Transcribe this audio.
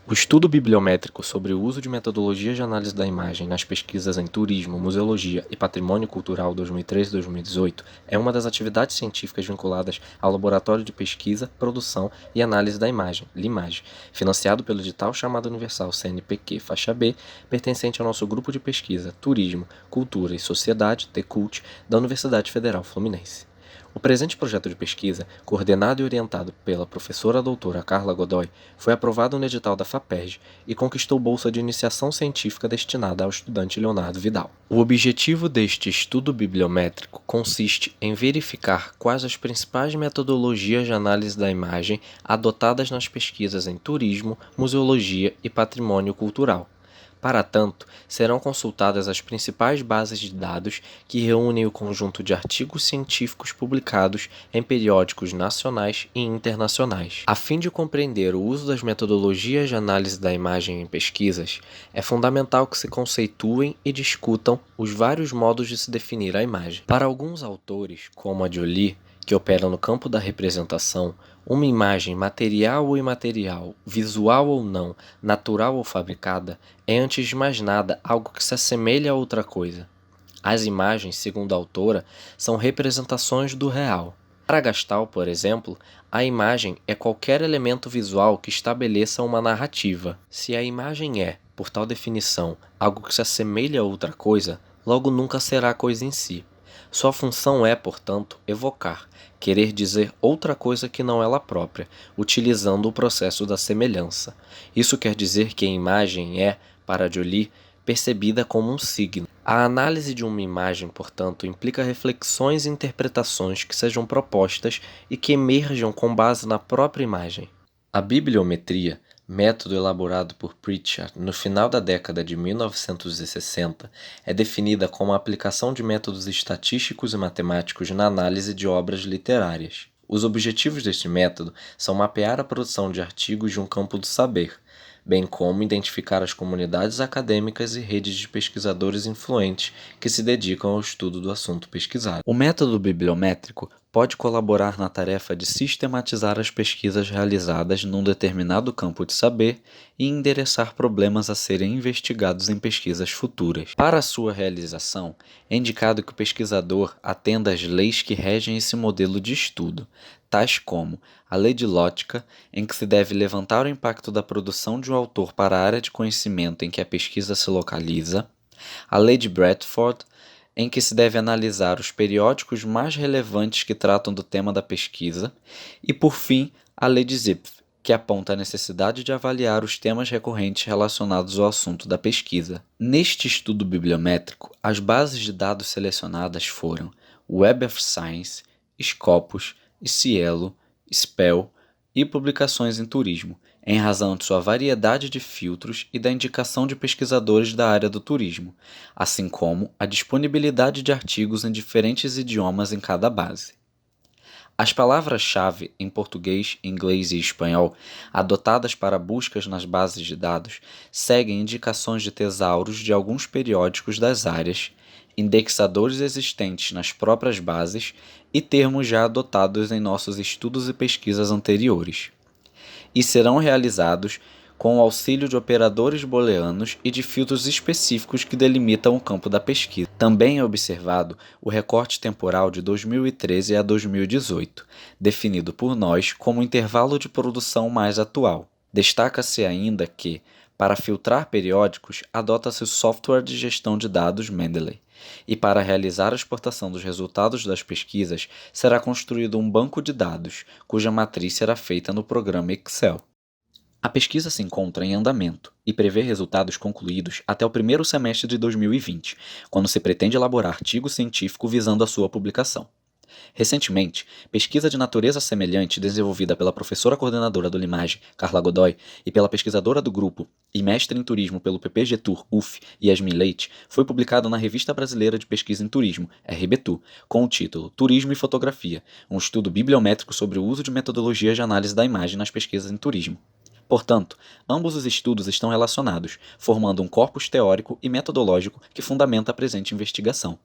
O estudo bibliométrico sobre o uso de metodologias de análise da imagem nas pesquisas em turismo, museologia e patrimônio cultural 2013-2018 é uma das atividades científicas vinculadas ao Laboratório de Pesquisa, Produção e Análise da Imagem, LIMAGE, financiado pelo edital chamado Universal CNPq Faixa B, pertencente ao nosso grupo de pesquisa Turismo, Cultura e Sociedade, TCULT, da Universidade Federal Fluminense. O presente projeto de pesquisa, coordenado e orientado pela professora doutora Carla Godoy, foi aprovado no edital da FAPERJ e conquistou bolsa de iniciação científica destinada ao estudante Leonardo Vidal. O objetivo deste estudo bibliométrico consiste em verificar quais as principais metodologias de análise da imagem adotadas nas pesquisas em turismo, museologia e patrimônio cultural. Para tanto, serão consultadas as principais bases de dados que reúnem o conjunto de artigos científicos publicados em periódicos nacionais e internacionais. A fim de compreender o uso das metodologias de análise da imagem em pesquisas, é fundamental que se conceituem e discutam os vários modos de se definir a imagem. Para alguns autores, como a Joly, que opera no campo da representação, uma imagem material ou imaterial, visual ou não, natural ou fabricada, é antes de mais nada algo que se assemelha a outra coisa. As imagens, segundo a autora, são representações do real. Para Gastal, por exemplo, a imagem é qualquer elemento visual que estabeleça uma narrativa. Se a imagem é, por tal definição, algo que se assemelha a outra coisa, logo nunca será coisa em si. Sua função é, portanto, evocar, querer dizer outra coisa que não ela própria, utilizando o processo da semelhança. Isso quer dizer que a imagem é, para Joly, percebida como um signo. A análise de uma imagem, portanto, implica reflexões e interpretações que sejam propostas e que emerjam com base na própria imagem. A bibliometria, método elaborado por Pritchard no final da década de 1960, é definida como a aplicação de métodos estatísticos e matemáticos na análise de obras literárias. Os objetivos deste método são mapear a produção de artigos de um campo do saber, bem como identificar as comunidades acadêmicas e redes de pesquisadores influentes que se dedicam ao estudo do assunto pesquisado. O método bibliométrico pode colaborar na tarefa de sistematizar as pesquisas realizadas num determinado campo de saber e endereçar problemas a serem investigados em pesquisas futuras. Para sua realização, é indicado que o pesquisador atenda às leis que regem esse modelo de estudo, tais como a Lei de Lotka, em que se deve levantar o impacto da produção de um autor para a área de conhecimento em que a pesquisa se localiza, a Lei de Bradford, em que se deve analisar os periódicos mais relevantes que tratam do tema da pesquisa, e, por fim, a Lei de Zipf, que aponta a necessidade de avaliar os temas recorrentes relacionados ao assunto da pesquisa. Neste estudo bibliométrico, as bases de dados selecionadas foram Web of Science, Scopus, Cielo, Spell e publicações em turismo, em razão de sua variedade de filtros e da indicação de pesquisadores da área do turismo, assim como a disponibilidade de artigos em diferentes idiomas em cada base. As palavras-chave em português, inglês e espanhol, adotadas para buscas nas bases de dados, seguem indicações de tesauros de alguns periódicos das áreas, indexadores existentes nas próprias bases e termos já adotados em nossos estudos e pesquisas anteriores, e serão realizados com o auxílio de operadores booleanos e de filtros específicos que delimitam o campo da pesquisa. Também é observado o recorte temporal de 2013 a 2018, definido por nós como o intervalo de produção mais atual. Destaca-se ainda que, para filtrar periódicos, adota-se o software de gestão de dados Mendeley, e para realizar a exportação dos resultados das pesquisas, será construído um banco de dados, cuja matriz será feita no programa Excel. A pesquisa se encontra em andamento e prevê resultados concluídos até o primeiro semestre de 2020, quando se pretende elaborar artigo científico visando a sua publicação. Recentemente, pesquisa de natureza semelhante desenvolvida pela professora coordenadora do LIMAGE, Carla Godoy, e pela pesquisadora do grupo e mestre em turismo pelo PPG-Tour UF, Yasmin Leite, foi publicada na Revista Brasileira de Pesquisa em Turismo, RBTU, com o título Turismo e Fotografia, um estudo bibliométrico sobre o uso de metodologias de análise da imagem nas pesquisas em turismo. Portanto, ambos os estudos estão relacionados, formando um corpus teórico e metodológico que fundamenta a presente investigação.